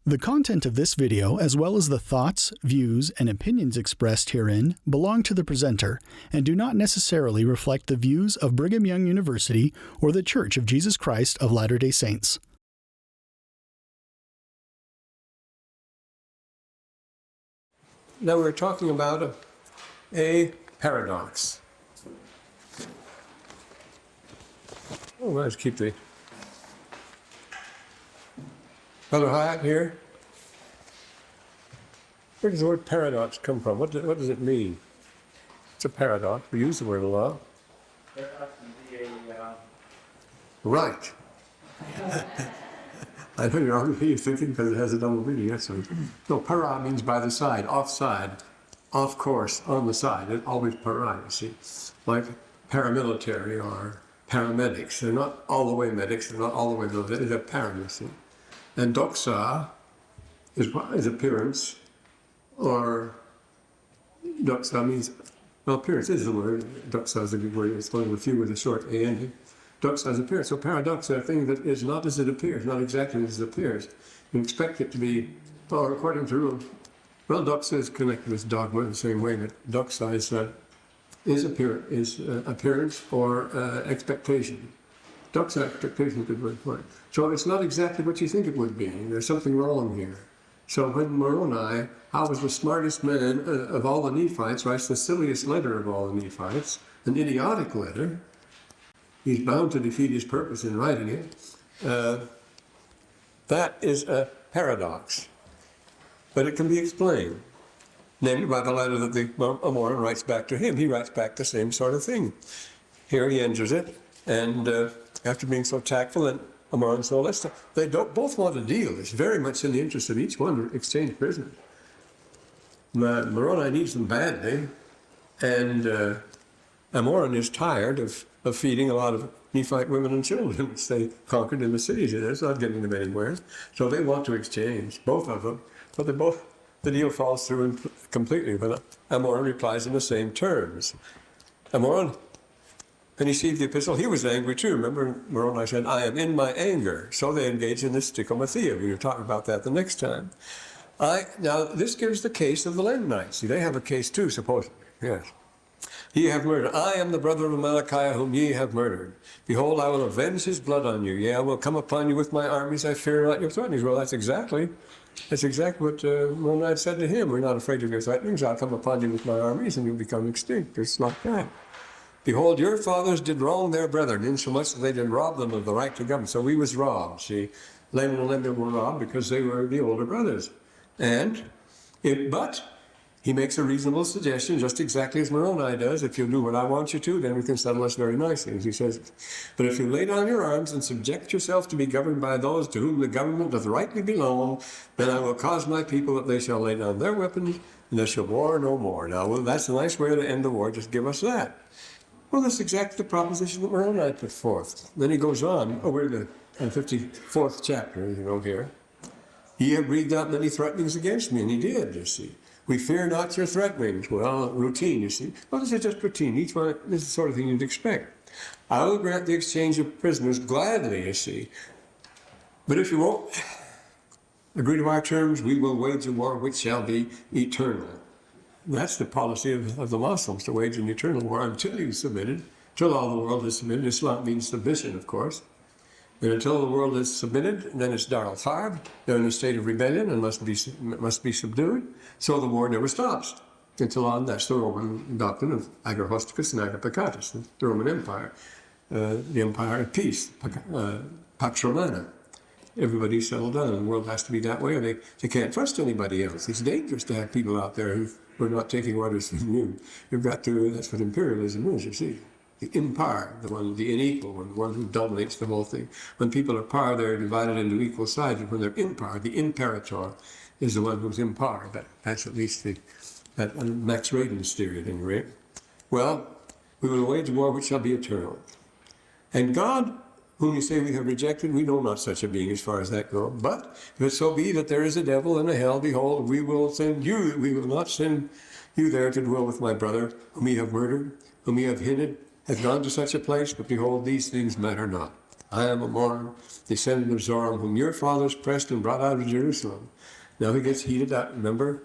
The content of this video, as well as the thoughts, views, and opinions expressed herein, belong to the presenter and do not necessarily reflect the views of Brigham Young University or the Church of Jesus Christ of Latter-day Saints. Now we're talking about a paradox. Oh, let's keep the Brother Hyatt here. Where does the word paradox come from? What does it mean? It's a paradox. We use the word a lot. Paradox can be a... Right. I know you're thinking because it has a double meaning. That's right. No, para means by the side, offside, off course, on the side. It's always para, you see. Like paramilitary or paramedics. They're not all the way medics, they're not all the way military, they're para, you see. And doxa is appearance, or doxa means, well, appearance is the word. Doxa is a good word. It's one of the few with a short A ending. Doxa is appearance. So paradox is a thing that is not as it appears, not exactly as it appears. You expect it to be, well, according to rule. Well, doxa is connected with dogma the same way that doxa is appearance or expectation. Doxa, expectation is a good word for it. So it's not exactly what you think it would be. There's something wrong here. So when Moroni, how was the smartest man of all the Nephites, writes the silliest letter of all the Nephites, an idiotic letter, he's bound to defeat his purpose in writing it. That is a paradox. But it can be explained, namely by the letter that the Mormon writes back to him. He writes back the same sort of thing. Here he enters it, and after being so tactful and Mormon so less, they both want a deal. It's very much in the interest of each one to exchange prisoners. Moroni needs them badly, and Amoron is tired of feeding a lot of Nephite women and children, which they conquered in the cities. It's not getting them anywhere. So they want to exchange, both of them. But the deal falls through completely when Amoron replies in the same terms. Amoron, when he received the epistle, he was angry too. Remember, Moroni said, I am in my anger. So they engaged in this stichomathea. We will talk about that the next time. Now, this gives the case of the Lamanites. See, they have a case too, supposedly. Yes. Ye have murdered. I am the brother of Malachi whom ye have murdered. Behold, I will avenge his blood on you. Yea, I will come upon you with my armies. I fear not your threatenings. Well, that's exactly what Moroni said to him. We're not afraid of your threatenings. I'll come upon you with my armies and you'll become extinct. It's like that. Behold, your fathers did wrong their brethren, insomuch that they did rob them of the right to govern. So we was robbed. See, Laman and Lemuel were robbed because they were the older brothers. But he makes a reasonable suggestion, just exactly as Moroni does. If you'll do what I want you to, then we can settle this very nicely, as he says. But if you lay down your arms and subject yourself to be governed by those to whom the government doth rightly belong, then I will cause my people that they shall lay down their weapons, and they shall war no more. Now, well, that's a nice way to end the war. Just give us that. Well, that's exactly the proposition that Moroni put forth. Then he goes on, we're in the 54th chapter, here. Ye have breathed out many threatenings against me, and he did, you see. We fear not your threatenings. Well, routine, you see. Well, this is just routine. Each one, this is the sort of thing you'd expect. I will grant the exchange of prisoners gladly, you see. But if you won't agree to our terms, we will wage a war which shall be eternal. That's the policy of the Muslims, to wage an eternal war until you've submitted, until all the world is submitted. Islam means submission, of course. And until the world is submitted, then it's Dar al-Harb. They're in a state of rebellion and must be subdued. So the war never stops until on. That's the Roman doctrine of ager hosticus and ager peccatus, the Roman Empire, the empire of peace, pax Romana. Everybody's settled down, and the world has to be that way, or they can't trust anybody else. It's dangerous to have people out there who are not taking orders from you. You've got to, that's what imperialism is, you see. The impar, the unequal one, the one who dominates the whole thing. When people are par, they're divided into equal sides, and when they're impar, the imperator is the one who's impar. That's at least that Max Raden's theory at any rate. Well, we will wage a war which shall be eternal. And God, whom you say we have rejected, we know not such a being as far as that goes. But if it so be that there is a devil and a hell, behold, we will not send you there to dwell with my brother, whom ye have murdered, whom ye have hidden, hath gone to such a place, but behold, these things matter not. I am a Mormon, descendant of Zoram, whom your fathers pressed and brought out of Jerusalem. Now he gets heated up. Remember,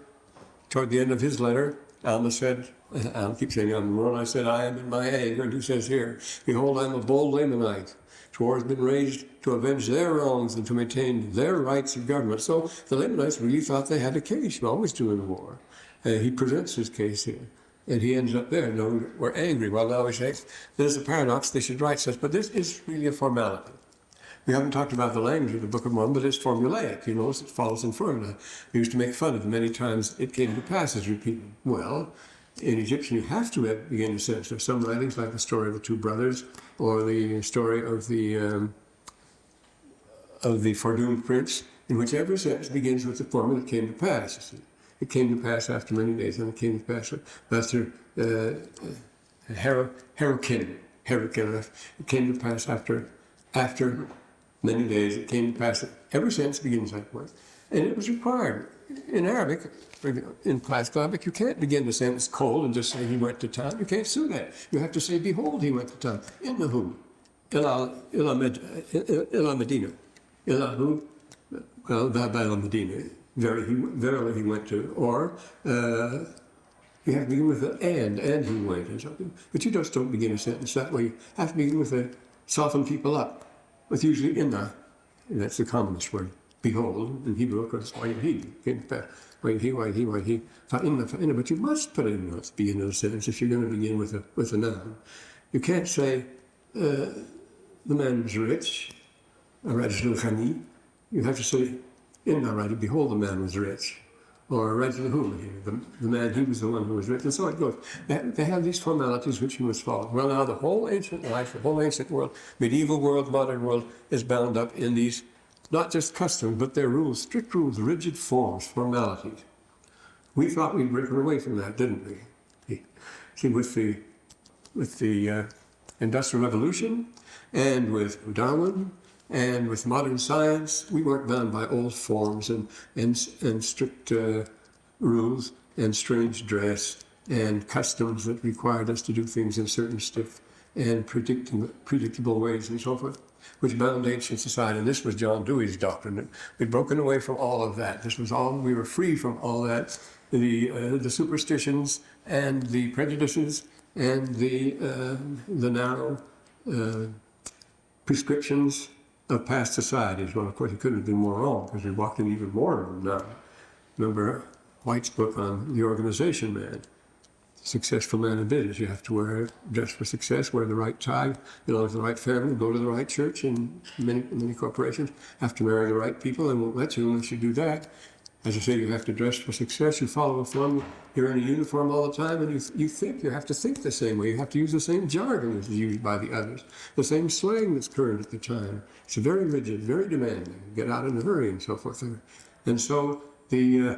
toward the end of his letter, Alma said, I'll keep saying I'm a Mormon, I said, I am in my anger. And he says here, behold, I am a bold Lamanite. War has been raised to avenge their wrongs and to maintain their rights of government. So the Lamanites really thought they had a case. You always do in war. He presents his case here. And he ends up there. No, we're angry. Well, now we say, there's a paradox. They should write such. But this is really a formality. We haven't talked about the language of the Book of Mormon, but it's formulaic. You notice it follows in formula. We used to make fun of it. Many times it came to pass as repeated. Well, in Egyptian, you have to begin to sense. There's some writings like the story of the two brothers, or the story of the foredoomed prince, in which every sentence begins with the formula, it came to pass. You see. It came to pass after many days, and it came to pass after Herokin. It came to pass after many days. It came to pass. Every sentence begins that way, and it was required in Arabic. In classical Arabic, you can't begin the sentence cold and just say he went to town. You can't say that. You have to say, behold, he went to town. Innahu, ila Medina, ilahu, well, ila Medina. Verily he went to, or you have to begin with and he went, or something. But you just don't begin a sentence that way. You have to begin with a soften people up, with usually inna, and that's the commonest word. Behold, in Hebrew, of course, why he, but you must put it in the beginning of the sentence if you're going to begin with a noun. You can't say, the man was rich, you have to say, behold, the man was rich, or the man, he was the one who was rich, and so it goes. They have these formalities which you must follow. Well, now the whole ancient life, the whole ancient world, medieval world, modern world, is bound up in these, not just customs, but their rules, strict rules, rigid forms, formalities. We thought we'd break away from that, didn't we? See, with the Industrial Revolution, and with Darwin, and with modern science, we weren't bound by old forms and strict rules and strange dress and customs that required us to do things in certain stiff and predictable ways and so forth, which bound ancient society. And this was John Dewey's doctrine. We'd broken away from all of that. This was all, we were free from all that. The superstitions and the prejudices and the narrow prescriptions of past societies. Well, of course, it couldn't have been more wrong, because we walked in even more of them now. Remember White's book on the organization man, successful man in business. You have to dress for success, wear the right tie, belong to the right family, go to the right church, and many corporations have to marry the right people, and won't let you unless you do that. As I say, you have to dress for success, you follow a form, you're in a uniform all the time, and you have to think the same way. You have to use the same jargon as is used by the others, the same slang that's current at the time. It's very rigid, very demanding. Get out in a hurry and so forth. And so we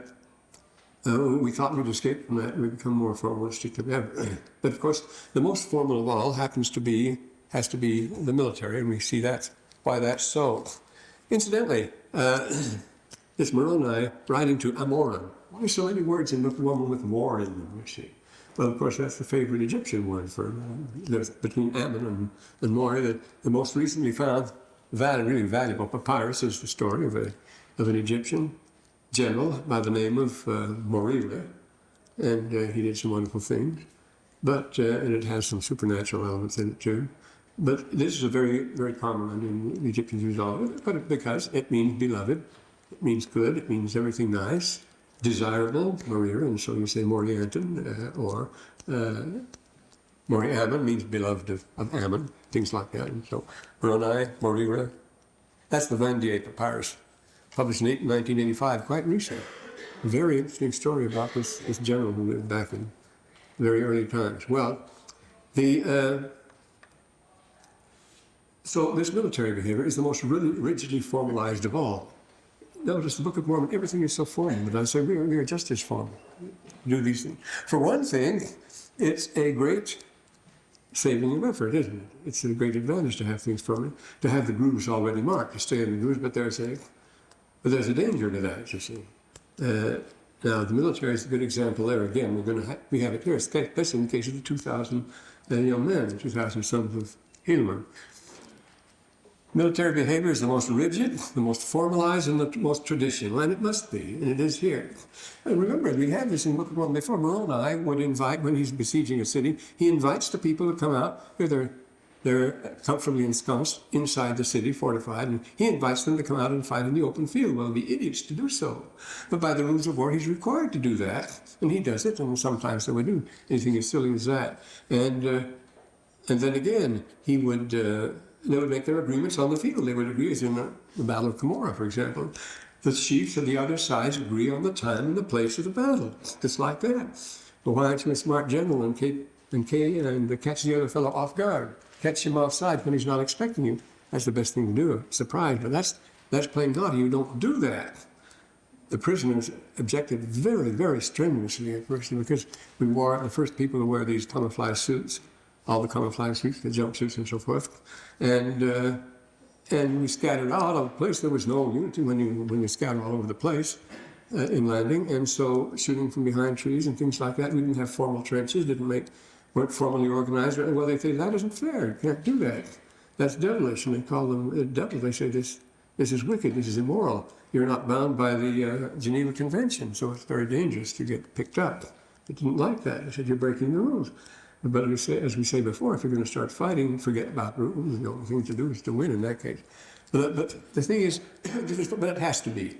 thought we'd escape from that, and we'd become more formalistic than ever. But of course, the most formal of all has to be the military, and we see that's why that's so. Incidentally, this Moroni writing to Amorim. Why so many words in Book of Mormon with war in them, you see? Well, of course, that's the favorite Egyptian word for between Ammon and Mori. The most recently found really valuable papyrus is the story of an Egyptian general by the name of Morila, and he did some wonderful things. But and it has some supernatural elements in it too. But this is a very, very common one, and the Egyptians use all of it, but because it means beloved. It means good, it means everything nice, desirable, Morir, and so you say Morianton, or Moriammon means beloved of Ammon, things like that. And so Moroni, Morira, that's the Vandier papyrus, published in 1985, quite recent. A very interesting story about this general who lived back in very early times. Well, so this military behavior is the most rigidly formalized of all. Notice the Book of Mormon, everything is so formal, but I say we are just as formal. Do these things. For one thing, it's a great saving of effort, isn't it? It's a great advantage to have things formal, to have the grooves already marked, to stay in the grooves, but there's a danger to that, you see. Now, the military is a good example there. Again, we have it here, especially in the case of the 2,000 young men, the 2,000 sons of Helaman. Military behavior is the most rigid, the most formalized, and the most traditional, and it must be, and it is here. And remember, we have this in Book of Mormon. Before Moroni would invite, when he's besieging a city, he invites the people to come out. They're comfortably ensconced inside the city, fortified, and he invites them to come out and fight in the open field. Well, it'd be idiots to do so. But by the rules of war, he's required to do that, and he does it, and sometimes they would do anything as silly as that. And then again, they would make their agreements on the field. They would agree, as in the Battle of Cumorah, for example. The chiefs of the other sides agree on the time and the place of the battle, just like that. But why aren't you a smart general and catch the other fellow off guard? Catch him offside when he's not expecting you. That's the best thing to do, surprise. But that's playing God. You don't do that. The prisoners objected very, very strenuously at first, because we were the first people to wear these camouflage suits, all the camouflage suits, the jumpsuits and so forth. And we scattered out of the place. There was no unity when you scatter all over the place in landing. And so shooting from behind trees and things like that. We didn't have formal trenches, weren't formally organized. Well, they say, that isn't fair. You can't do that. That's devilish. And they call them devil. They say, this is wicked. This is immoral. You're not bound by the Geneva Convention, so it's very dangerous to get picked up. They didn't like that. They said, you're breaking the rules. But as we say before, if you're going to start fighting, forget about rules. The only thing to do is to win in that case. But the thing is, but it has to be.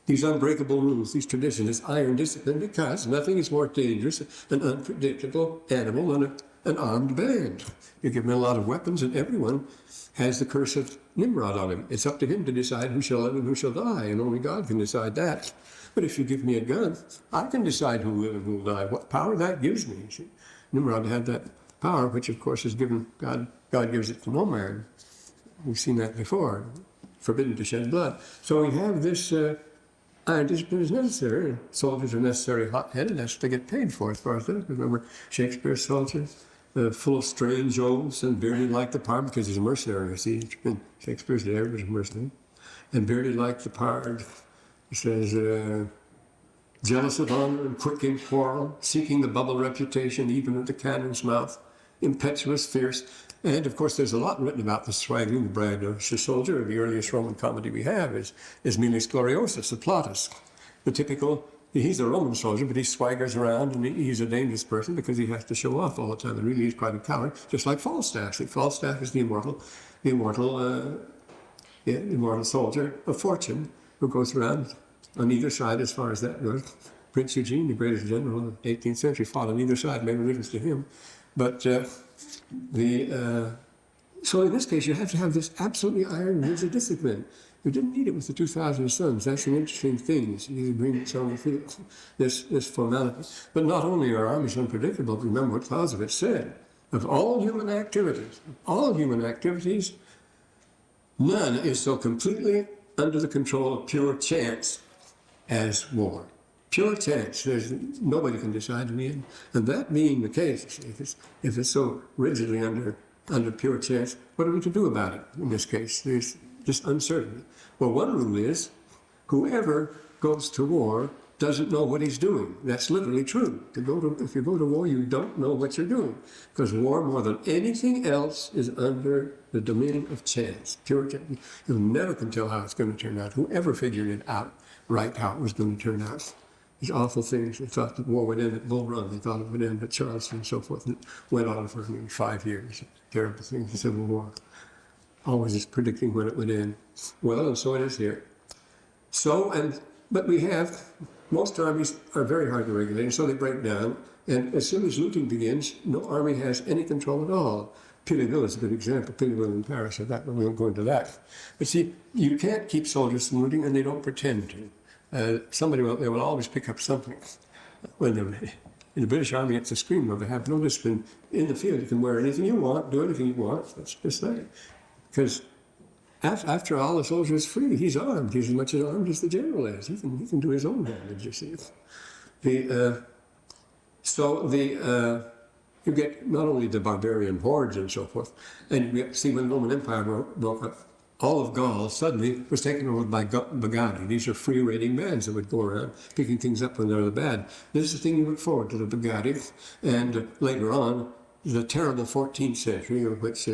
These unbreakable rules, these traditions, this iron discipline, because nothing is more dangerous, an unpredictable animal than an armed band. You give them a lot of weapons, and everyone has the curse of Nimrod on him. It's up to him to decide who shall live and who shall die, and only God can decide that. But if you give me a gun, I can decide who will live and who will die. What power that gives me. See? Nimrod had that power, which of course is given, God gives it to no man. We've seen that before, forbidden to shed blood. So we have this iron discipline is necessary. Soldiers are necessarily hot-headed. That's what they get paid for, as far as that. Remember Shakespeare's soldiers, full of strange oaths and bearded like the pard, because he's a mercenary, you see. Shakespeare's there, but he's a mercenary. And bearded like the pard. He says, jealous of honor and quick in quarrel, seeking the bubble reputation even at the cannon's mouth, impetuous, fierce. And of course, there's a lot written about the swaggering, the braggadocious soldier. The earliest Roman comedy we have is Miles Gloriosus, the Plautus. The typical, he's a Roman soldier, but he swaggers around, and he's a dangerous person because he has to show off all the time. And really, he's quite a coward, just like Falstaff. See, Falstaff is the immortal soldier of fortune who goes around on either side as far as that goes. Prince Eugene, the greatest general of the 18th century, fought on either side, made a difference to him. But so in this case, you have to have this absolutely iron, rigid discipline. You didn't need it with the 2,000 sons. That's an interesting thing. These agreements on the field, this formality. But not only are armies unpredictable, remember what Clausewitz said, of all human activities, none is so completely under the control of pure chance as war. Pure chance. Nobody can decide in the end. And that being the case, if it's so rigidly under pure chance, what are we to do about it in this case? There's just uncertainty. Well, one rule is, whoever goes to war doesn't know what he's doing. That's literally true. If you go to war, you don't know what you're doing. Because war, more than anything else, is under the dominion of chance. Pure chance. You never can tell how it's going to turn out. Whoever figured it out right how it was going to turn out. These awful things. They thought the war would end at Bull Run. They thought it would end at Charleston and so forth. And it went on for maybe 5 years. Terrible things, the Civil War. Always just predicting when it would end. Well, and so it is here. But we have, most armies are very hard to regulate, and so they break down. And as soon as looting begins, no army has any control at all. Pilleville is a good example. Pilleville in Paris, we won't go into that. But see, you can't keep soldiers from looting, and they don't pretend to. They will always pick up something. In the British Army, it's a scream, though. They have no discipline. In the field, you can wear anything you want, do anything you want. That's just that. Because after all, the soldier is free. He's armed. He's as much as armed as the general is. He can do his own damage, you see. You get not only the barbarian hordes and so forth, and you see when the Roman Empire broke up, all of Gaul suddenly was taken over by Bagadi. These are free raiding bands that would go around picking things up when they're bad. This is the thing you look forward to, the Bagadi. And later on, the terrible 14th century, which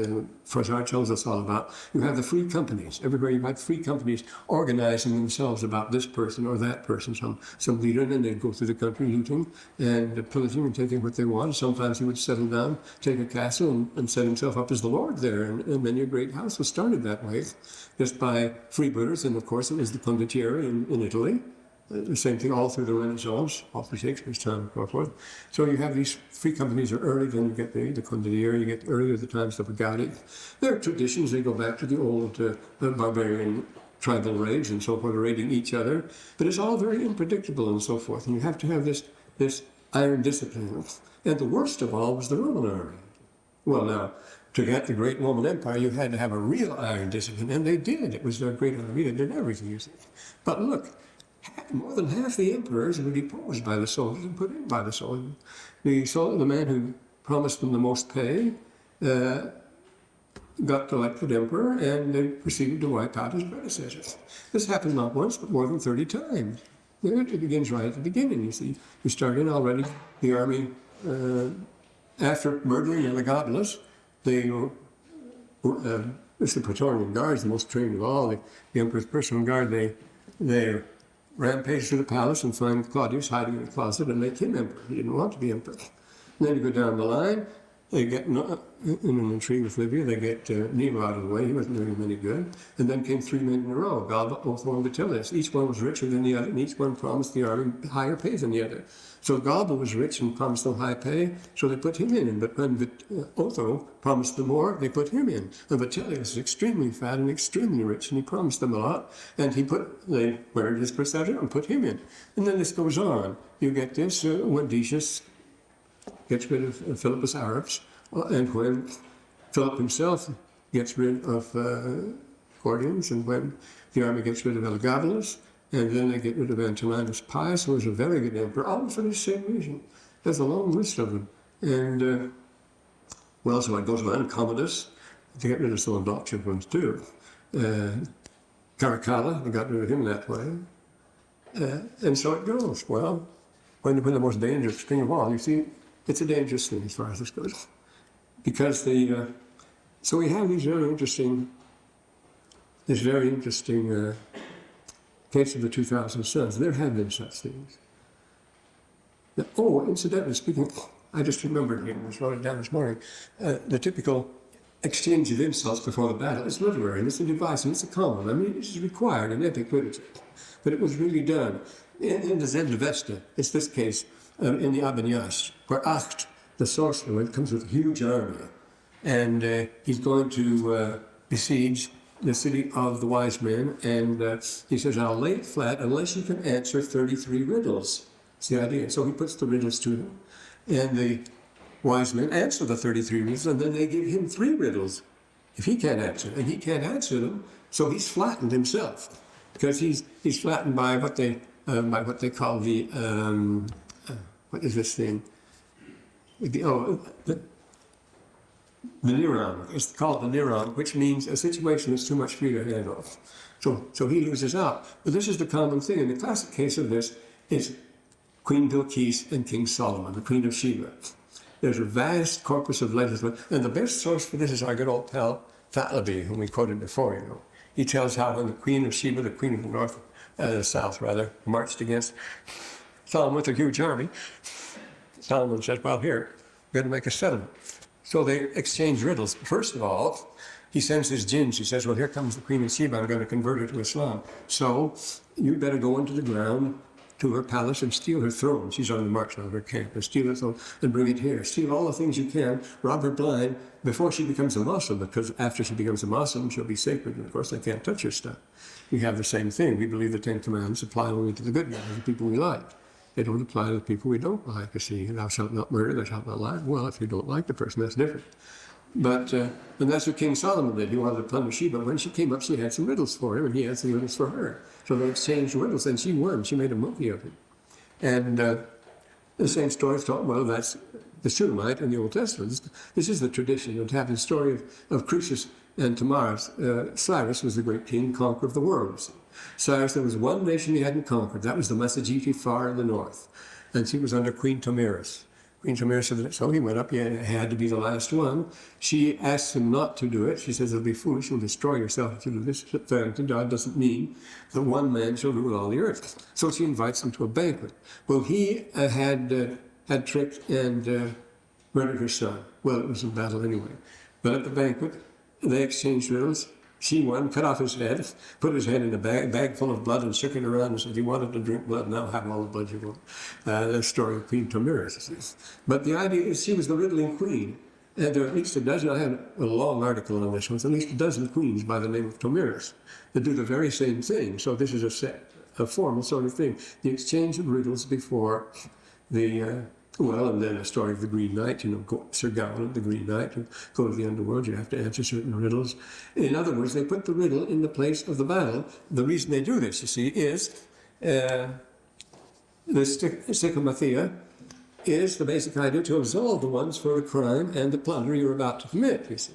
Froissart tells us all about. You have the free companies. Everywhere you have free companies organizing themselves about this person or that person, some leader, and then they'd go through the country looting and pillaging and taking what they want. Sometimes he would settle down, take a castle, and set himself up as the lord there. And many a great house was started that way, just by freebooters. And of course, it was the condottieri in Italy. The same thing all through the Renaissance, all through Shakespeare's time, and so forth. So you have these free companies are early, then you get the condottieri, you get earlier the times of the Gaudi. There are traditions, they go back to the old barbarian tribal raids and so forth, raiding each other. But it's all very unpredictable and so forth. And you have to have this iron discipline. And the worst of all was the Roman army. Well, now, to get the great Roman Empire, you had to have a real iron discipline, and they did. It was their great army, they did everything, you see. But look, more than half the emperors were deposed by the soldiers and put in by the soldiers. The man who promised them the most pay got elected emperor, and they proceeded to wipe out his predecessors. This happened not once, but more than 30 times. It begins right at the beginning, you see. You start in already, the army, after murdering Elagabalus, it's the Praetorian Guards, the most trained of all, the emperor's personal guard, they rampage to the palace and find Claudius hiding in a closet and make him emperor. He didn't want to be emperor. And then you go down the line, they get, in an intrigue with Livia, they get Nero out of the way. He wasn't doing him any good. And then came 3 men in a row, Galba, Otho, and Vitellius. Each one was richer than the other, and each one promised the army higher pay than the other. So Galba was rich and promised them high pay, so they put him in. But when Otho promised them more, they put him in. And Vitellius was extremely fat and extremely rich, and he promised them a lot. And they murdered his preceptor and put him in. And then this goes on. You get this, when Decius gets rid of Philippus Arabs, and when Philip himself gets rid of Gordians, and when the army gets rid of Elagabalus, and then they get rid of Antoninus Pius, who was a very good emperor, all for the same reason. There's a long list of them. And, well, so it goes on, Commodus, to get rid of some obnoxious ones too. Caracalla, they got rid of him that way. And so it goes. Well, when the most dangerous thing of all, you see, it's a dangerous thing as far as this goes. Because so we have this very interesting case of the 2,000 sons. There have been such things. Now, incidentally speaking, I just remembered here, I just wrote it down this morning, the typical exchange of insults before the battle is literary, and it's a device, and it's a common. I mean, it's required in epic literature. But it was really done. In the Zendavesta, it's this case, in the Abinyash, where Acht, the sorcerer, comes with a huge army, and he's going to besiege the city of the wise men, and he says, I'll lay it flat unless you can answer 33 riddles. That's the idea. So he puts the riddles to them, and the wise men answer the 33 riddles, and then they give him 3 riddles if he can't answer, and he can't answer them, so he's flattened himself, because he's flattened by what they call the what is this thing? The neuron. It's called the neuron, which means a situation that's too much for you to handle. So he loses out. But this is the common thing. And the classic case of this is Queen Bilqis and King Solomon, the Queen of Sheba. There's a vast corpus of legends, and the best source for this is our good old pal Thalaby, whom we quoted before, you know. He tells how when the Queen of Sheba, the Queen of the North, the South rather, marched against Solomon with a huge army, Solomon said, well, here, we're going to make a settlement. So they exchange riddles. First of all, he sends his jinns. He says, well, here comes the Queen of Sheba. I'm going to convert her to Islam. So you better go into the ground to her palace and steal her throne. She's on the march now of her camp. And steal her throne and bring it here. Steal all the things you can. Rob her blind before she becomes a Muslim, because after she becomes a Muslim, she'll be sacred. And of course, they can't touch her stuff. We have the same thing. We believe the 10 Commandments apply only to the good guys, the people we like. They don't apply to the people we don't like. You see, thou shalt not murder, thou shalt not lie. Well, if you don't like the person, that's different. But, and that's what King Solomon did. He wanted to plunder Sheba. When she came up, she had some riddles for him, and he had some riddles for her. So they exchanged riddles, and she won. She made a movie of it. And the same story is told, well, that's the Shunammite in the Old Testament. This is the tradition. It happened, the story of Croesus and Tamaris. Cyrus was the great king, conqueror of the world. Cyrus, there was one nation he hadn't conquered. That was the Massageti far in the north. And she was under Queen Tomiris. Queen Tamara said that, so he went up. He had to be the last one. She asked him not to do it. She says, it'll be foolish. You'll destroy yourself if you do this. God doesn't mean that one man shall rule all the earth. So she invites him to a banquet. Well, he had tricked and murdered her son. Well, it was a battle anyway. But at the banquet, they exchanged riddles. She won, cut off his head, put his head in a bag full of blood and shook it around and said, you wanted to drink blood, now have all the blood you want. The story of Queen Tomyris. But the idea is she was the riddling queen. And there are at least a dozen, I have a long article on this one, at least a dozen queens by the name of Tomyris that do the very same thing. So this is a formal sort of thing. The exchange of riddles before the and then the story of the Green Knight, Sir Gawain, the Green Knight, you go to the underworld, you have to answer certain riddles. In other words, they put the riddle in the place of the battle. The reason they do this, you see, is the stichomathia is the basic idea to absolve the ones for the crime and the plunder you're about to commit, you see.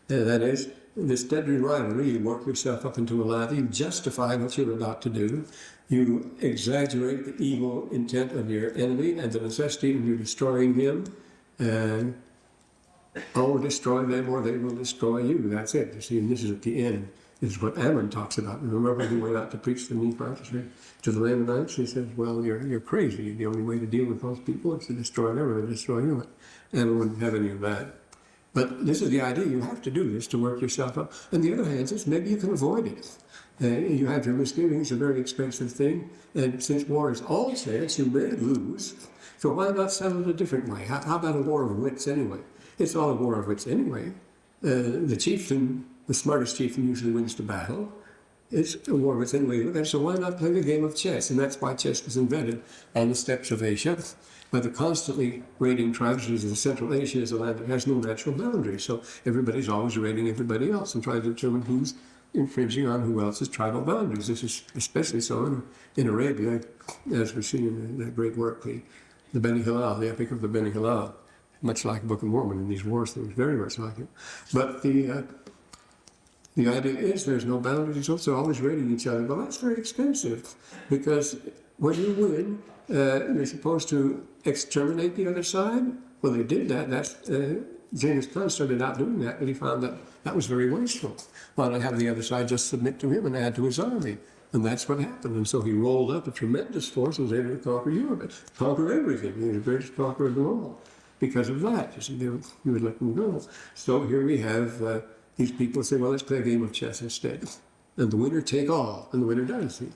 That is, this deadly rivalry, you work yourself up into a lather, you justify what you're about to do, you exaggerate the evil intent of your enemy and the necessity of you destroying him, and destroy them or they will destroy you. That's it. You see, and this is at the end. This is what Ammon talks about. Remember when he went out to preach the Nephites to the Lamanites? He says, well, you're crazy. The only way to deal with those people is to destroy them or to destroy you. Ammon wouldn't have any of that. But this is the idea. You have to do this to work yourself up. On the other hand, maybe you can avoid it. You have your misgivings, a very expensive thing. And since war is all chance, you may lose. So why not settle it a different way? How about a war of wits anyway? It's all a war of wits anyway. The chieftain, the smartest chieftain usually wins the battle. It's a war of wits anyway. So why not play the game of chess? And that's why chess was invented on the steppes of Asia. By the constantly raiding tribes of Central Asia is a land that has no natural boundaries. So everybody's always raiding everybody else and trying to determine who's infringing on who else's tribal boundaries. This is especially so in Arabia, as we see in that great work, the Beni Hillel, the Epic of the Beni Hillel, much like the Book of Mormon in these wars things, very much like it. But the idea is there's no boundaries. They're always raiding each other. Well, that's very expensive because when you win, you're supposed to exterminate the other side. Well, they did that. Genghis Khan started out doing that, but he found that that was very wasteful. Why not have the other side just submit to him and add to his army? And that's what happened. And so he rolled up a tremendous force and was able to conquer Europe, conquer everything. He was the greatest conqueror of them all. Because of that, you see, he would let them go. So here we have these people say, well, let's play a game of chess instead. And the winner take all, and the winner does. See?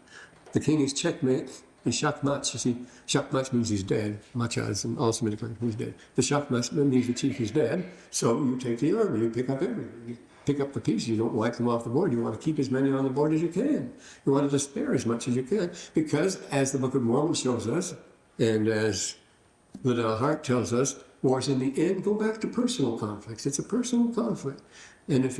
The king is checkmate. And shakmat, you see, shakmat means he's dead. Macha is an all Semitic language, he's dead. The shakmat means the chief is dead. So you take the army, you pick up everything. You pick up the pieces, you don't wipe them off the board. You want to keep as many on the board as you can. You want to spare as much as you can. Because as the Book of Mormon shows us, and as Liddell Hart tells us, wars in the end go back to personal conflicts. It's a personal conflict. And if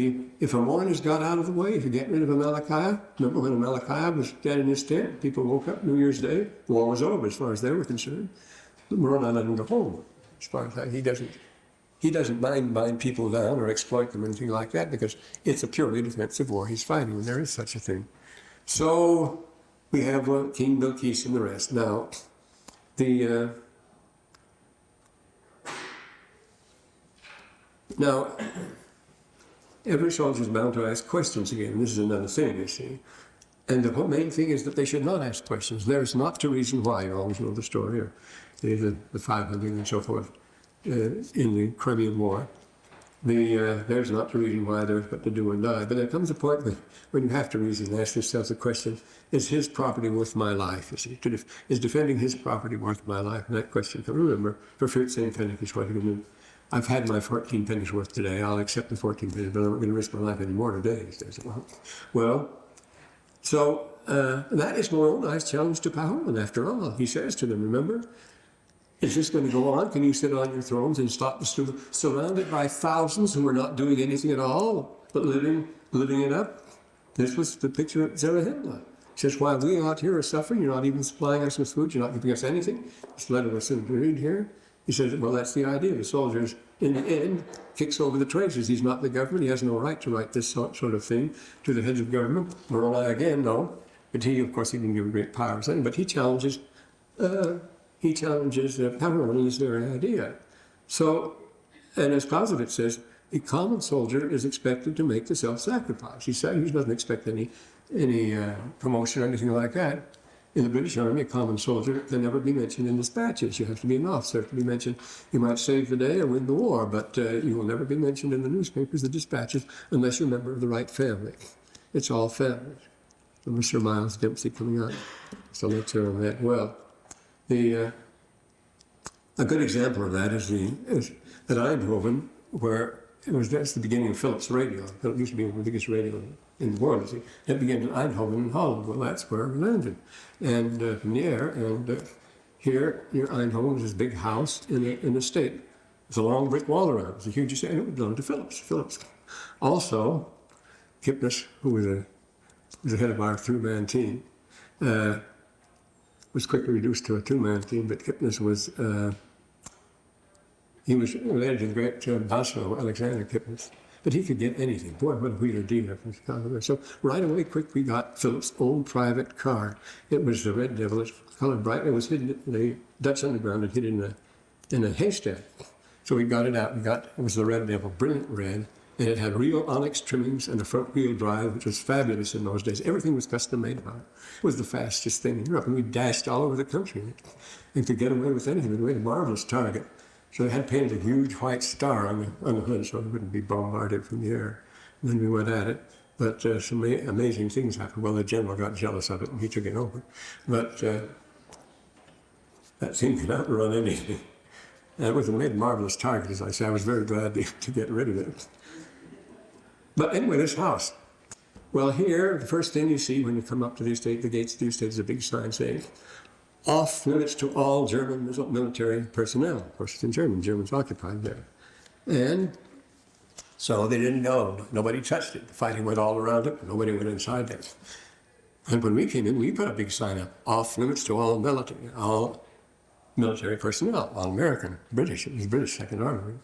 Ammonius got out of the way, if you get rid of Amalickiah, remember when Amalickiah was dead in his tent, people woke up New Year's Day, war was over as far as they were concerned. Moroni let him go home. As far as that, he doesn't bind people down or exploit them or anything like that because it's a purely defensive war he's fighting, and there is such a thing. So we have King Bilquis and the rest. Now, every soldier is bound to ask questions again. This is another thing, you see. And the main thing is that they should not ask questions. There's not a reason why. You always know the story, or the 500 and so forth, in the Crimean War. There's not a reason why there's what to do and die. But there comes a point when you have to reason and ask yourself the question, is his property worth my life? You see, is defending his property worth my life? And that question, remember, for 15 pennies is what you can do. I've had my 14 pennies worth today. I'll accept the 14 pennies, but I'm not going to risk my life anymore today. Well, so that is Moroni's challenge to Pahoran, after all. He says to them, remember, is this going to go on? Can you sit on your thrones and stop surrounded by thousands who are not doing anything at all, but living it up? This was the picture of Zarahemla. He says, while we out here are suffering, you're not even supplying us with food, you're not giving us anything. This letter was sent to read here. He says, well, that's the idea. The soldiers, in the end, kicks over the traitors. He's not the government. He has no right to write this sort of thing to the heads of government. Moroni, again, no. But he, of course, he can give great power or something. But he challenges he challenges Pavlov's very idea. So, and as Clausewitz says, a common soldier is expected to make the self-sacrifice. He said he doesn't expect any promotion or anything like that. In the British Army, a common soldier can never be mentioned in dispatches. You have to be an officer to be mentioned. You might save the day or win the war, but you will never be mentioned in the newspapers, the dispatches, unless you're a member of the right family. It's all family. From Sir Miles Dempsey coming out. So let's hear on that. Well, a good example of that is at Eindhoven, where that's the beginning of Philips radio. It used to be the biggest radio in the world. It began in Eindhoven in Holland. Well, that's where we landed. And from the air, and here near Eindhoven is this big house in the state. There's a long brick wall around it. It's a huge estate, and it belonged to Philips. Also, Kipnis, who was the head of our three-man team, was quickly reduced to a two-man team, but Kipnis was, he was related to the great Basho, Alexander Kipnis, but he could get anything. Boy, what a wheeler dealer from Chicago. So right away, quick, we got Philip's own private car. It was the Red Devil. It's colored bright. It was hidden, the Dutch underground had hid in a haystack. So we got it out. It was the Red Devil, brilliant red. And it had real onyx trimmings and a front-wheel drive, which was fabulous in those days. Everything was custom-made about it. It was the fastest thing in Europe, and we dashed all over the country. And to get away with anything, we made a marvelous target. So they had painted a huge white star on the hood so it wouldn't be bombarded from the air. And then we went at it. But some amazing things happened. Well, the general got jealous of it, and he took it over. But that thing could outrun anything. And it was a marvelous target, as I say. I was very glad to get rid of it. But anyway, this house. Well, here, the first thing you see when you come up to the estate, the gates of the estate, is a big sign saying, off limits to all German military personnel. Of course, it's in German. Germans occupied there. And so they didn't know. Nobody touched it. The fighting went all around it. Nobody went inside there. And when we came in, we put a big sign up, off limits to all military personnel, all American, British. It was British Second Army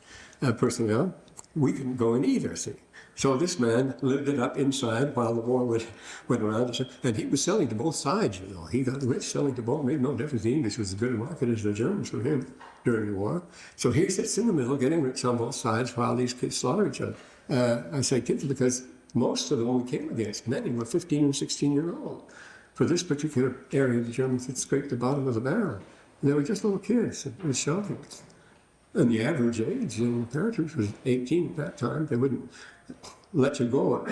personnel. We couldn't go in either, see. So this man lived it up inside while the war went around. And he was selling to both sides, you know. He got rich selling to both. Made no difference. The English was as good a market as the Germans for him during the war. So he sits in the middle getting rich on both sides while these kids slaughter each other. I say kids because most of them we came against, many were 15 and 16-year-old. For this particular area, the Germans had scraped the bottom of the barrel. And they were just little kids. It was shocking. And the average age in paratroops was 18 at that time. They wouldn't let you go.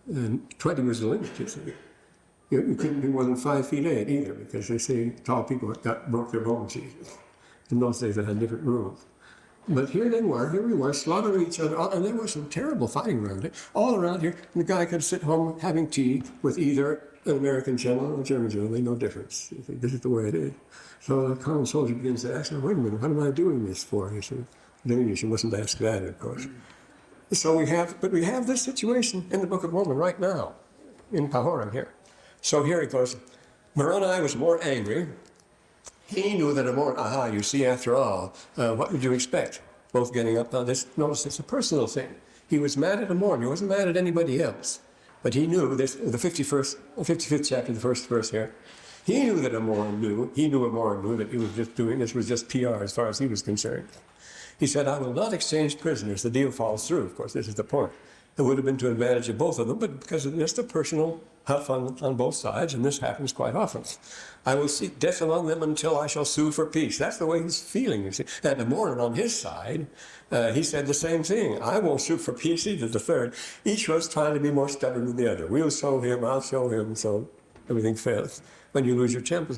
And 20 was the limit, you see. You couldn't be more than 5'8" either, because they say tall people broke their bones easily. In those days, they had different rules. But here we were, slaughtering each other, and there was some terrible fighting around it, all around here. And the guy could sit home having tea with either an American general or a German general, made no difference. You think, this is the way it is. So the common soldier begins to ask, wait a minute, what am I doing this for? You see, then you mustn't ask that, of course. So we have this situation in the Book of Mormon right now, in Pahoran here. So here it goes, Moroni was more angry. He knew that you see, after all, what would you expect? Both getting up on this. Notice it's a personal thing. He was mad at Mormon. He wasn't mad at anybody else. But he knew this, the 55th chapter, the first verse here. He knew that Mormon knew that he was just doing this was just PR as far as he was concerned. He said, I will not exchange prisoners. The deal falls through. Of course, this is the point. It would have been to advantage of both of them, but because of just a personal huff on both sides, and this happens quite often. I will seek death among them until I shall sue for peace. That's the way he's feeling, you see. And the Mormon on his side, he said the same thing. I won't sue for peace either, the third. Each was trying to be more stubborn than the other. We'll show him, I'll show him, so everything fails when you lose your temper.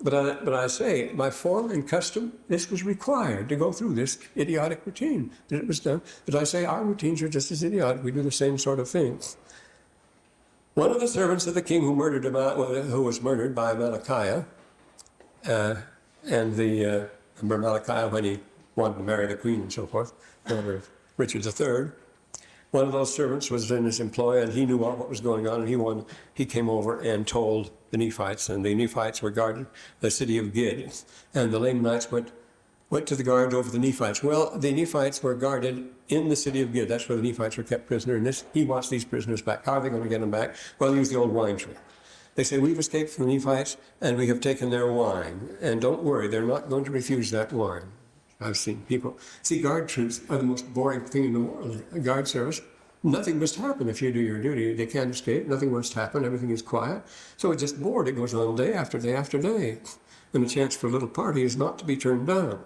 But I say, by form and custom, this was required to go through this idiotic routine. And it was done. But I say, our routines are just as idiotic. We do the same sort of things. One of the servants of the king who was murdered by Malachiah, remember Malachiah when he wanted to marry the queen and so forth, Richard III. One of those servants was in his employ, and he knew what was going on, and he came over and told the Nephites, and the Nephites were guarding the city of Gid, and the Lamanites went to the guards over the Nephites. Well, the Nephites were guarded in the city of Gid. That's where the Nephites were kept prisoner, and he wants these prisoners back. How are they going to get them back? Well, use the old wine trick. They say, we've escaped from the Nephites and we have taken their wine. And don't worry, they're not going to refuse that wine. I've seen people. See, guard troops are the most boring thing in the world. A guard service, nothing must happen if you do your duty. They can't escape, nothing must happen, everything is quiet. So it's just bored. It goes on day after day after day. And the chance for a little party is not to be turned down.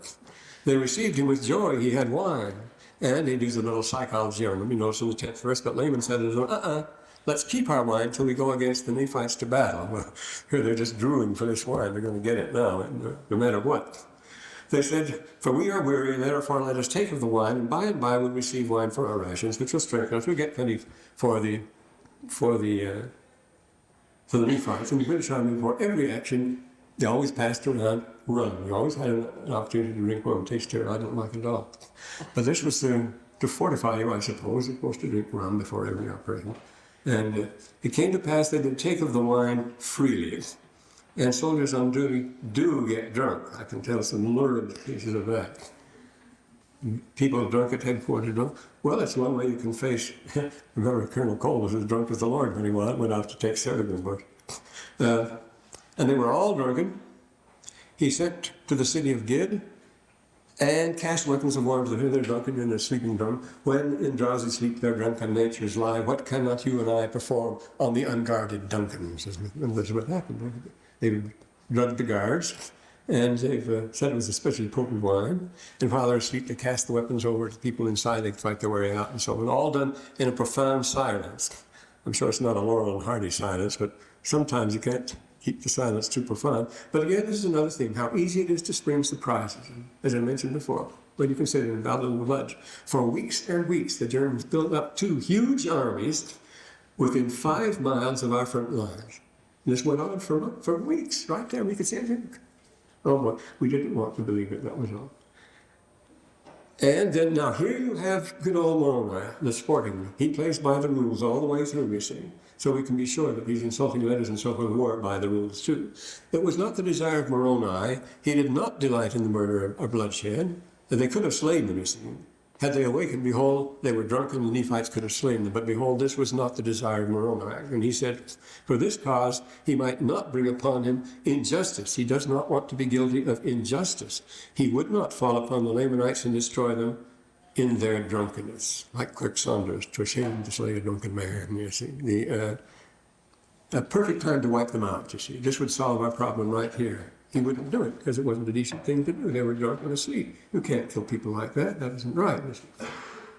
They received him with joy. He had wine. And he does a little psychology on them. You notice in the 10th verse, but Laman said, let's keep our wine till we go against the Nephites to battle. Well, here they're just drooling for this wine. They're going to get it now, no matter what. They said, for we are weary, and therefore let us take of the wine, and by we'll receive wine for our rations, which will strengthen us. We get plenty for the Nephites. And the British Army, before every action, they always passed around rum. We always had an opportunity to drink rum. It tastes terrible. I don't like it at all. But this was to fortify you, I suppose. They're supposed to drink rum before every operation. And it came to pass that they take of the wine freely. And soldiers on duty do get drunk. I can tell some lurid cases of that. People drunk at headquarters drunk. Well, that's one way you can face. Remember, Colonel Cole was as drunk as the Lord when he went out to take Sargon bush. And they were all drunken. He sent to the city of Gid and cast weapons of war into them. They're drunken and they're sleeping drunk. When in drowsy sleep their drunken natures lie, what cannot you and I perform on the unguarded Duncans? And that's what happened. They've drugged the guards, and they've said it was especially potent wine. And while they're asleep, they cast the weapons over to people inside. They fight their way out, and so on. All done in a profound silence. I'm sure it's not a Laurel and Hardy silence, but sometimes you can't keep the silence too profound. But again, this is another thing, how easy it is to spring surprises. As I mentioned before, when you consider in Battle of the Bulge, for weeks and weeks, the Germans built up 2 huge armies within 5 miles of our front lines. This went on for weeks, right there. We could see it. Oh, boy, we didn't want to believe it, that was all. And then now here you have good old Moroni, the sporting. He plays by the rules all the way through, you see. So we can be sure that these insulting letters and so forth were by the rules too. It was not the desire of Moroni. He did not delight in the murder or bloodshed. They could have slain them, you see. Had they awakened, behold, they were drunken, the Nephites could have slain them. But behold, this was not the desire of Moroni. And he said, for this cause he might not bring upon him injustice. He does not want to be guilty of injustice. He would not fall upon the Lamanites and destroy them in their drunkenness. Like Clerk Saunders, 'twere shame to slay a drunken man, you see. A perfect time to wipe them out, you see. This would solve our problem right here. He wouldn't do it because it wasn't a decent thing to do. They were drunk and asleep. You can't kill people like that. That isn't right.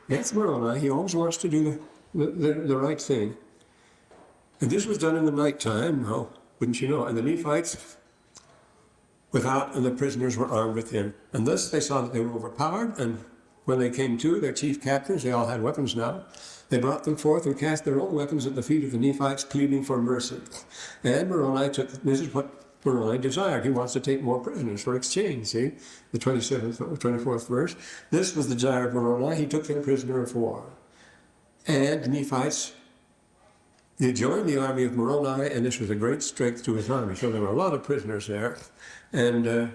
That's Moroni. He always wants to do the right thing. And this was done in the nighttime. Oh, wouldn't you know? And the Nephites without, and the prisoners were armed within. And thus they saw that they were overpowered. And when they came to, their chief captains, they all had weapons now. They brought them forth and cast their own weapons at the feet of the Nephites, pleading for mercy. And Moroni took, this is what Moroni desired. He wants to take more prisoners for exchange, see? The 24th verse. This was the desire of Moroni. He took them prisoner of war. And the Nephites, they joined the army of Moroni, and this was a great strength to his army. So there were a lot of prisoners there. And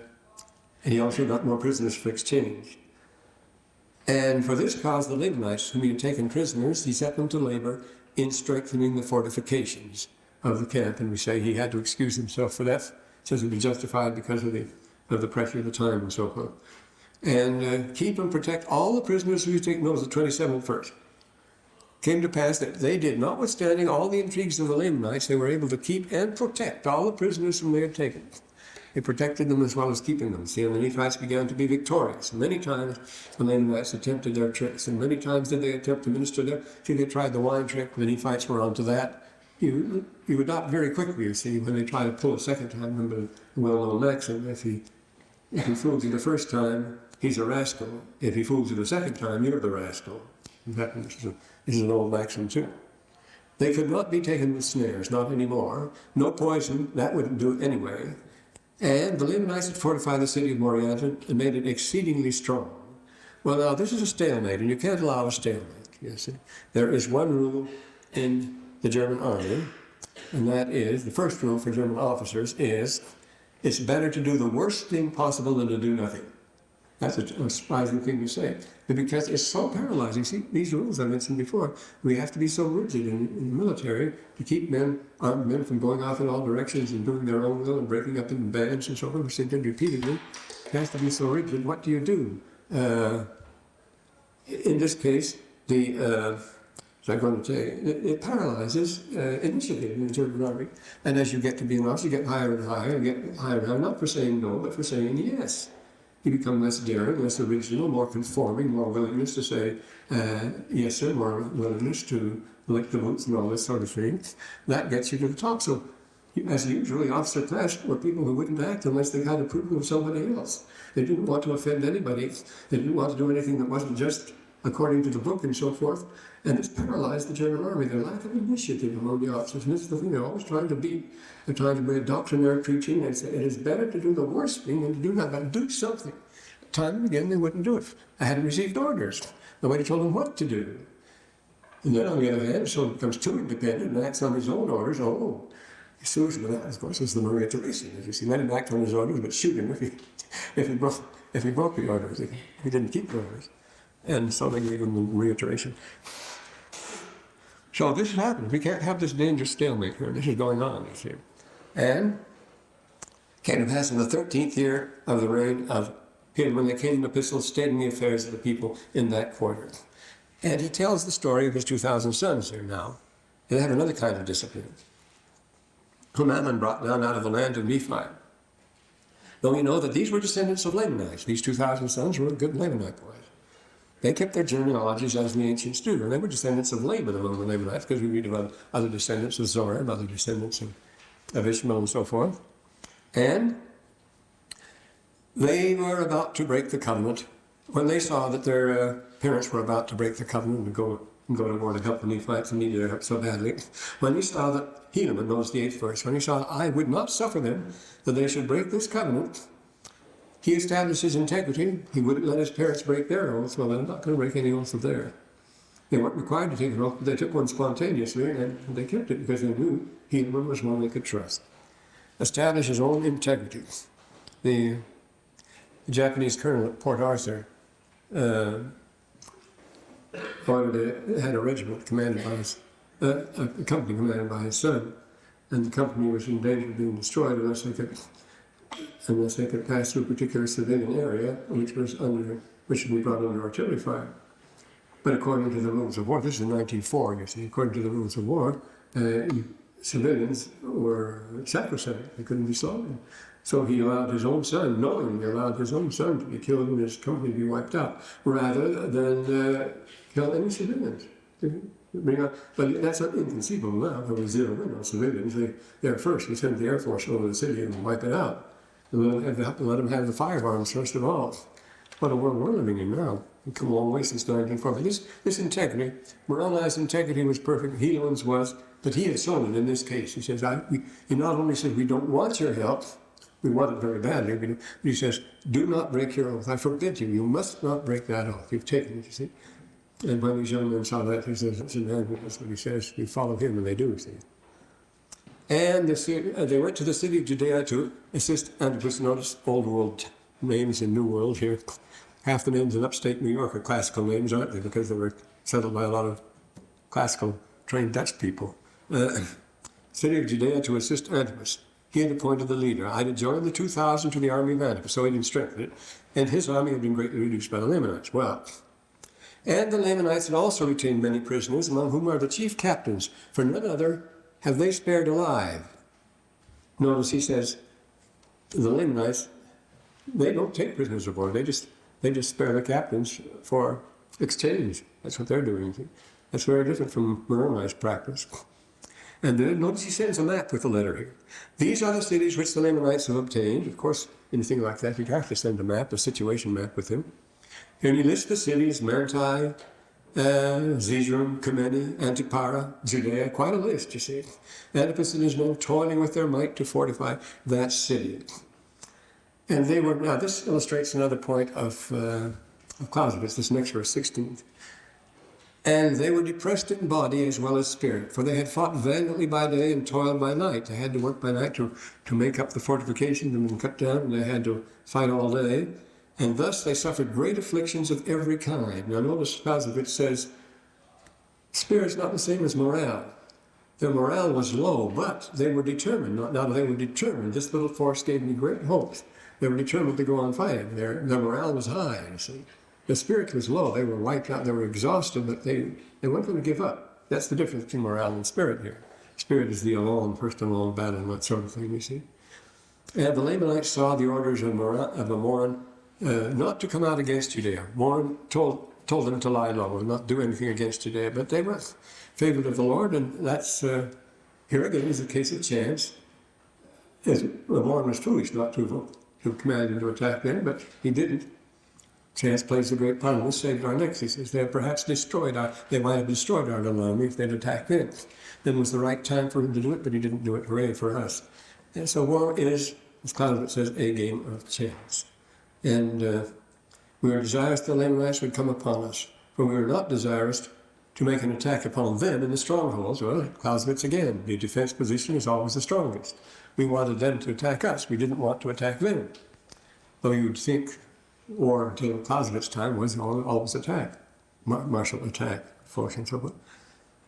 he also got more prisoners for exchange. And for this cause, the Lamanites, whom he had taken prisoners, he set them to labor in strengthening the fortifications of the camp. And we say he had to excuse himself for that. It says it was justified because of the pressure of the time and so forth. And keep and protect all the prisoners who you take. Notice the 27th verse. Came to pass that they did, notwithstanding all the intrigues of the Lamanites, they were able to keep and protect all the prisoners whom they had taken. They protected them as well as keeping them. See, and the Nephites began to be victorious. Many times the Lamanites attempted their tricks, and many times did they attempt to minister there. See, they tried the wine trick. The Nephites were onto that. You adopt very quickly, you see, when they try to pull a second time. Remember the well-known maxim, if he fools you the first time, he's a rascal. If he fools you the second time, you're the rascal. In fact, this is an old maxim too. They could not be taken with snares, not anymore. No poison, that wouldn't do it anyway. And the Lamanites had fortified the city of Morianton and made it exceedingly strong. Well, now, this is a stalemate, and you can't allow a stalemate, you see. There is one rule in the German army, and that is, the first rule for German officers is, it's better to do the worst thing possible than to do nothing. That's a surprising thing to say. But because it's so paralyzing, see, these rules I mentioned before, we have to be so rigid in the military to keep armed men from going off in all directions and doing their own will and breaking up in bands and so forth, which they did repeatedly. It has to be so rigid. What do you do? In this case, as I'm going to say, it paralyzes initiative in the German army. And as you get to be an officer, you get higher and higher, not for saying no, but for saying yes. You become less daring, less original, more conforming, more willingness to say yes, sir, more willingness to lick the boots and all this sort of thing. That gets you to the top. So, as usually, officer class were people who wouldn't act unless they had approval of somebody else. They didn't want to offend anybody. They didn't want to do anything that wasn't just according to the book and so forth. And it's paralyzed the German army, their lack of initiative among the officers. And this is the thing, they're always trying to beat. They're trying to bring doctrinary preaching and say it is better to do the worst thing than to do nothing, but do something. Time and again, they wouldn't do it. I hadn't received orders. Nobody told them what to do. And then on the other hand, if someone becomes too independent and acts on his own orders, the solution to that, of course, is the Maria Theresa. As you see, let him act on his orders, but shoot him if he broke the orders, if he didn't keep the orders. And so they gave him the Maria Theresa. So this has happened. We can't have this dangerous stalemate here. This is going on, you see. And came to pass in the 13th year of the reign of him, when the king epistles stating the affairs of the people in that quarter. And he tells the story of his 2,000 sons here now. They have another kind of discipline, whom Alma brought down out of the land of Nephi. Though we know that these were descendants of Lamanites. These 2,000 sons were good Lamanite boys. They kept their genealogies as the ancients do, and they were descendants of Laman among the Lamanites, because we read about other descendants of Zora and other descendants of Ishmael and so forth. And they were about to break the covenant when they saw that their parents were about to break the covenant and go to war to help the Nephites and needed their help so badly. When he saw that, Helaman knows the 8th verse, when he saw, I would not suffer them that they should break this covenant, he established his integrity. He wouldn't let his parents break their oath. Well, they're not going to break any oath of theirs. They weren't required to take an oath, but they took one spontaneously, and they kept it because they knew Helaman was one they could trust. Establish his own integrity. The Japanese colonel at Port Arthur had a regiment commanded by a company commanded by his son, and the company was in danger of being destroyed unless they could pass through a particular civilian area, which should be brought under artillery fire. But according to the rules of war, this is in 1904, you see, according to the rules of war, civilians were sacrosanct. They couldn't be slaughtered. So he allowed his own son, knowingly allowed his own son to be killed and his company to be wiped out, rather than kill any civilians. But that's not inconceivable now. There was zero in on civilians. They're first. We sent the Air Force over the city and wipe it out. And let them have the firearms first of all. What a world we're living in now. We've come a long way since 1940. This integrity, Moroni's integrity was perfect. Helaman's was, but he had shown it in this case. He says, he not only said, we don't want your help, we want it very badly, but he says, do not break your oath. I forbid you. You must not break that oath. You've taken it, you see. And when these young men saw that, he says, that's what he says. You follow him, and they do, see. And they went to the city of Judea to assist Antipas. Notice old world names and new world here. Half the names in upstate New York are classical names, aren't they? Because they were settled by a lot of classical trained Dutch people. City of Judea to assist Antipas. He had appointed the leader. I had joined the 2,000 to the army of Antipas, so he didn't strengthen it. And his army had been greatly reduced by the Lamanites. Well, and the Lamanites had also retained many prisoners, among whom are the chief captains, for none other have they spared alive. Notice he says, the Lamanites, they don't take prisoners of war. They just spare the captains for exchange. That's what they're doing. That's very different from Moroni's practice. And then notice he sends a map with the letter here. These are the cities which the Lamanites have obtained. Of course, anything like that, you'd have to send a map, a situation map with him. And he lists the cities, Manti, Zizrum, Kameni, Antipara, Judea, quite a list, you see. Antipas and his men toiling with their might to fortify that city. And they were, now this illustrates another point of Clausewitz, this next verse, 16th. And they were depressed in body as well as spirit, for they had fought valiantly by day and toiled by night. They had to work by night to make up the fortifications that had been cut down, and they had to fight all day. And thus they suffered great afflictions of every kind. Now notice Clausewitz says, spirit's not the same as morale. Their morale was low, but they were determined. Now they were determined. This little force gave me great hopes. They were determined to go on fighting. Their morale was high, you see. The spirit was low. They were wiped out. They were exhausted, but they weren't going to give up. That's the difference between morale and spirit here. Spirit is the alone, first alone battle, and that sort of thing, you see. And the Lamanites saw the orders of Mormon not to come out against Judea. Mormon told them to lie low and not do anything against Judea, but they were favored of the Lord, and that's, here again is a case of chance. The Mormon was foolish not to have commanded him to attack them, but he didn't. Chance plays a great part in this, saved our necks. He says they might have destroyed our little army if they'd attacked them. Then was the right time for him to do it, but he didn't do it. Hooray for us. And so war is, as Clausewitz says, a game of chance. And we were desirous the Lamanites would come upon us, for we were not desirous to make an attack upon them in the strongholds. Well, Clausewitz again, the defense position is always the strongest. We wanted them to attack us. We didn't want to attack them. Though you'd think war until Clausewitz's time was always attack, martial attack, force and so forth.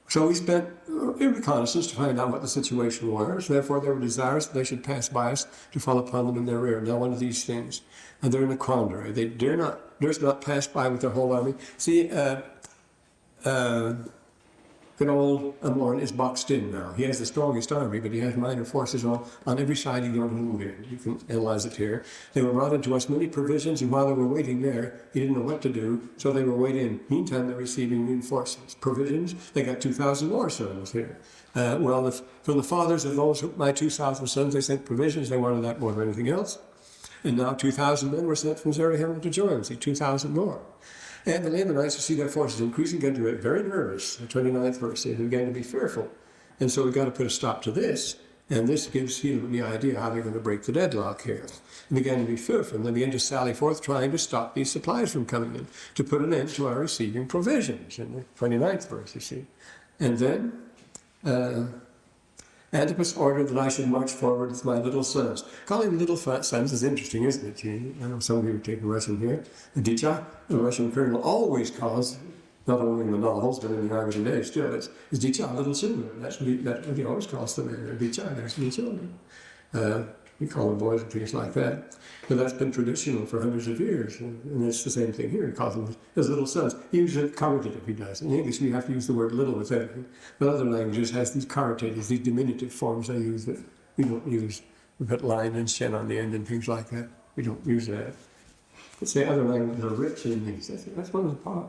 So we spent a reconnaissance to find out what the situation was. Therefore, they were desirous that they should pass by us to fall upon them in their rear. Now, one of these things, and they're in a quandary. They durst not pass by with their whole army. See, good old Amorn is boxed in now. He has the strongest army, but he has minor forces on every side he's going to move in. You can analyze it here. They were brought into us many provisions, and while they were waiting there, he didn't know what to do, so they were waiting. Meantime, they're receiving reinforcements. Provisions, they got 2,000 more sons here. From the fathers of those, my 2,000 sons, they sent provisions. They wanted that more than anything else. And now 2,000 men were sent from Zarahemla to join them. See, 2,000 more. And the Lamanites, to see their forces increasing, got to get very nervous. The 29th verse, they began to be fearful. And so we've got to put a stop to this. And this gives Hugh the idea how they're going to break the deadlock here. They began to be fearful, and they began to sally forth trying to stop these supplies from coming in, to put an end to our receiving provisions, in the 29th verse, you see. And then Antipas ordered that I should march forward with my little sons. Calling little sons is interesting, isn't it? I know some of you are taking Russian here. Dicha, the Russian colonel, always calls, not only in the novels, but in the army today still, it's Dicha, little children. That's what he always calls them. Dicha, there's little children. We call them boys and things like that. But that's been traditional for hundreds of years. And it's the same thing here. He calls them his little sons. He uses it caritative, he does. In English, we have to use the word little with everything. But other languages has these caritatives, these diminutive forms they use that we don't use. We put line and shen on the end and things like that. We don't use that. But say other languages are rich in these. That's one of the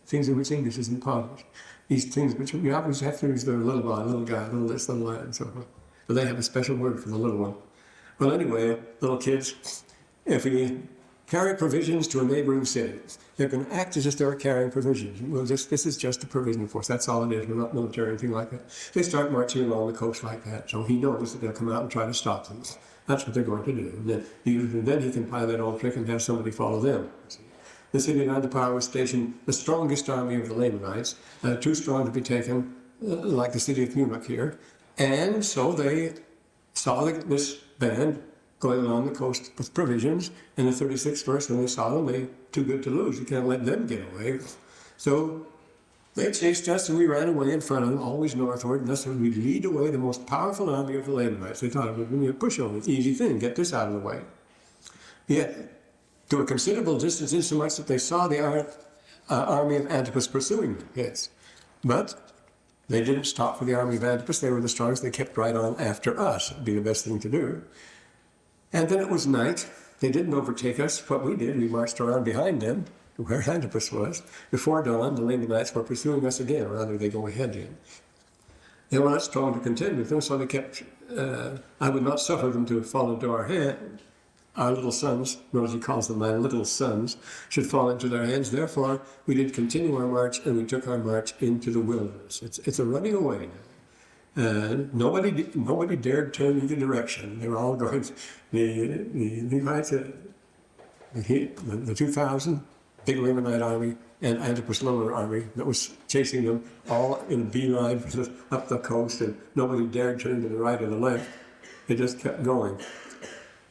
things in which English is impoverished. These things which we always have to use the little boy, little guy, little this, little that, and so forth. But they have a special word for the little one. Well, anyway, little kids, if we carry provisions to a neighboring city, they're going to act as if they were carrying provisions. Well, this is just a provision force. That's all it is. We're not military or anything like that. They start marching along the coast like that. So he knows that they'll come out and try to stop them. That's what they're going to do. And then he can play that old trick and have somebody follow them. The city of Antipar was stationed the strongest army of the Lamanites, too strong to be taken, like the city of Munich here. And so they saw this band going along the coast with provisions. In the 36th verse, when they saw them, they too good to lose. You can't let them get away. So they chased us, and we ran away in front of them, always northward, and thus we lead away the most powerful army of the Lamanites. They thought it would be a pushover, easy thing, get this out of the way. Yet, to a considerable distance, insomuch that they saw the army of Antipas pursuing them. Yes. But they didn't stop for the army of Antipas. They were the strongest. They kept right on after us. It would be the best thing to do. And then it was night. They didn't overtake us. What we did, we marched around behind them, where Antipas was. Before dawn, the Lamanites were pursuing us again, or rather they go ahead again. They were not strong to contend with them, so they kept, I would not suffer them to fall into our hand. Our little sons, notice he calls them my little sons, should fall into their hands. Therefore, we did continue our march, and we took our march into the wilderness. It's a running away now. Nobody dared turn either direction. They were all going. The Levites, the 2,000, big Lamanite army, and Antipas' little army that was chasing them, all in a beeline up the coast, and nobody dared turn to the right or the left. It just kept going.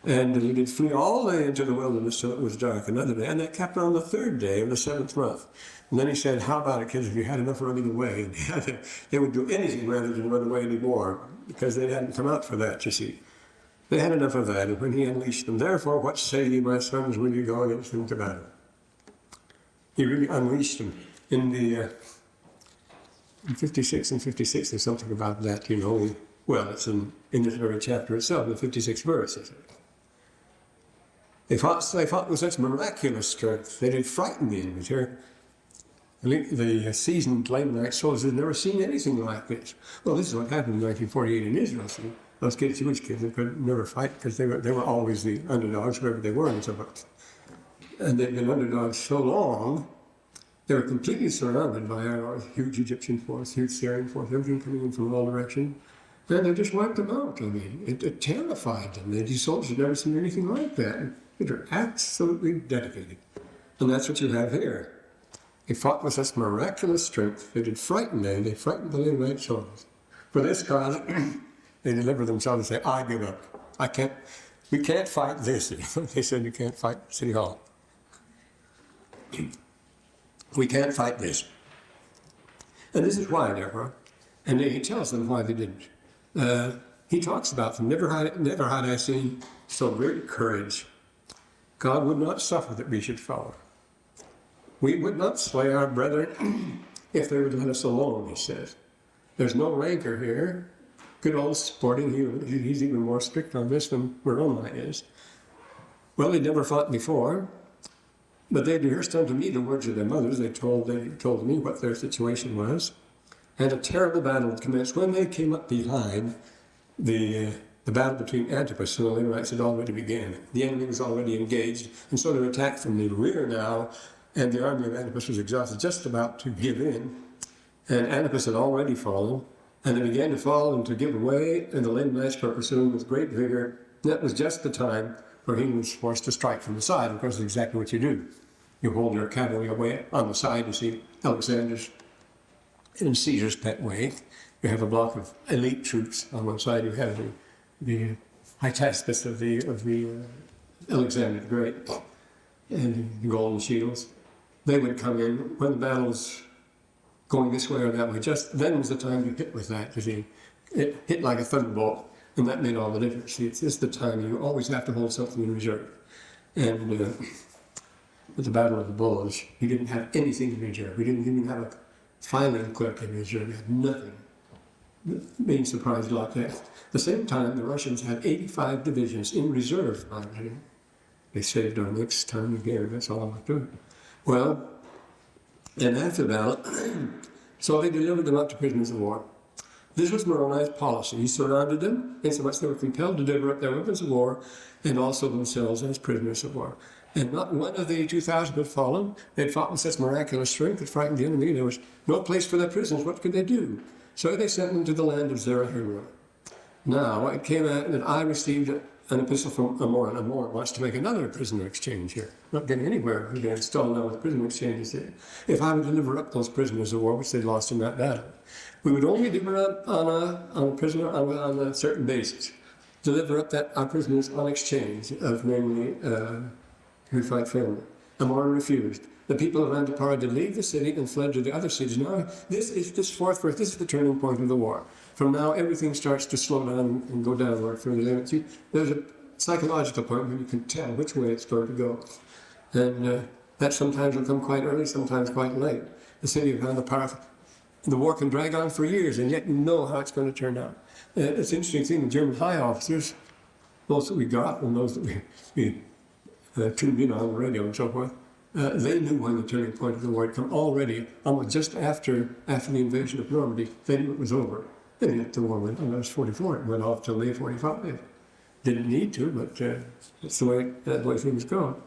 And he did flee all day into the wilderness till it was dark another day. And that kept on the third day of the 7th month. And then he said, how about it, kids, if you had enough running away? And they would do anything rather than run away anymore, because they hadn't come out for that, you see. They had enough of that, and when he unleashed them, therefore, what say ye, my sons, will you go against them to battle? He really unleashed them. In 56 and 56, there's something about that, you know. Well, it's in this very chapter itself, the 56th verse, is it? They fought with such miraculous strength. They did frighten the enemy. The seasoned Lamanites soldiers had never seen anything like this. Well, this is what happened in 1948 in Israel. See? Those kids, Jewish kids, they could never fight because they were always the underdogs wherever they were and so forth. And they'd been underdogs so long, they were completely surrounded by our huge Egyptian force, huge Syrian force, everything coming in from all directions. And they just wiped them out. I mean, it terrified them. These soldiers had never seen anything like that. They were absolutely dedicated. And that's what you have here. They fought with such miraculous strength. They did frighten them. They frightened the Lamanites soldiers. For this cause, they delivered themselves and say, I give up. We can't fight this. They said, you can't fight City Hall. We can't fight this. And this is why, therefore. And he tells them why they didn't. He talks about them. Never had I seen so great courage. God would not suffer that we should fall. We would not slay our brethren if they would let us alone, he says. There's no rancor here. Good old sporting Hugh. He's even more strict on this than Moroni is. Well, they'd never fought before, but they rehearsed unto me the words of their mothers. They told me what their situation was. And a terrible battle had commenced. When they came up behind, the battle between Antipas and the Lamanites had already begun. The enemy was already engaged, and so they attacked from the rear now, and the army of Antipas was exhausted, just about to give in. And Antipas had already fallen, and they began to fall and to give way, and the Lamanites were pursuing with great vigor. That was just the time where he was forced to strike from the side. Of course, it's exactly what you do. You hold your cavalry away on the side. You see Alexander's and Caesar's pet way. You have a block of elite troops on one side. You have the Hytaspes of the Alexander the Great, and the golden shields. They would come in when the battle's going this way or that way. Just then was the time you hit with that. You see, it hit like a thunderbolt, and that made all the difference. See, it's just the time you always have to hold something in reserve. And with the Battle of the Bulge, he didn't have anything in reserve. We didn't even have a filing clerk in reserve. We had nothing. Being surprised like that. At the same time, the Russians had 85 divisions in reserve. They saved our next time again. That's all I'm doing. Well, and after the battle, so they delivered them up to prisoners of war. This was Moroni's policy. He surrounded them, insomuch they were compelled to deliver up their weapons of war and also themselves as prisoners of war. And not one of the 2,000 had fallen. They had fought with such miraculous strength that frightened the enemy. There was no place for their prisoners. What could they do? So they sent them to the land of Zarahemla. Now, it came out that I received an epistle from Amor, and Amor wants to make another prisoner exchange here. Not getting anywhere. We're getting stalled now with prisoner exchanges. If I would deliver up those prisoners of war, which they lost in that battle, we would only deliver up on a prisoner on a certain basis. Deliver up our prisoners on exchange of namely Nephite family. Amor refused. The people of Antipara did leave the city and fled to the other cities. Now, this is the turning point of the war. From now, everything starts to slow down and go downward from the limits. There's a psychological point where you can tell which way it's going to go. And that sometimes will come quite early, sometimes quite late. The city of Antipara, the war can drag on for years, and yet you know how it's going to turn out. It's an interesting thing, the German high officers, those that we got and those that we tuned in on the radio and so forth, they knew when the turning point of the war had come already, almost just after the invasion of Normandy. They knew it was over. And yet the war went on. That was 44. It went off till May 45. Didn't need to, but that's the way things go.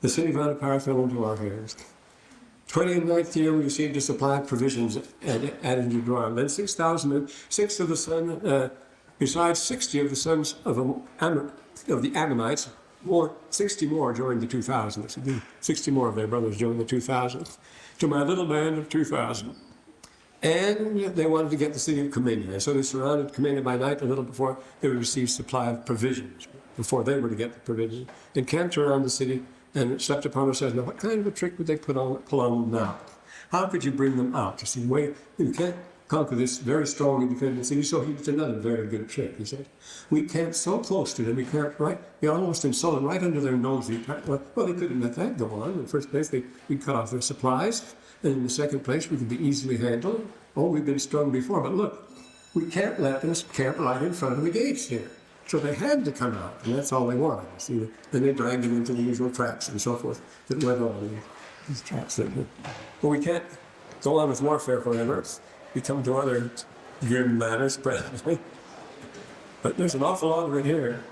The city of Antipara fell into our hands. 29th year, we received a supply of provisions added to draw. Then 6,006 of the sons, besides 60 of the sons of the Ammonites, 60 more joined the 2,000. 60 more of their brothers joined the 2,000. To my little band of 2,000. And they wanted to get the city of Comenia. So they surrounded Comenia by night a little before they would receive supply of provisions. before they were to get the provision, encamped around the city and slept upon her. Says, now what kind of a trick would they pull on them now? How could you bring them out? You see, you can't conquer this very strong independent city, so he did another very good trick. He said, we camped so close to them, we camped almost insulted right under their nose. Well, they couldn't let that go on. In the first place, we'd cut off their supplies. And in the second place, we could be easily handled. Oh, we've been strung before, but look, we can't let them camp right in front of the gates here. So they had to come out, and that's all they wanted. See, then they dragged them into the usual traps and so forth that went on. These traps. Well, we can't go on with warfare forever. We come to other grim matters presently. But there's an awful lot of it here.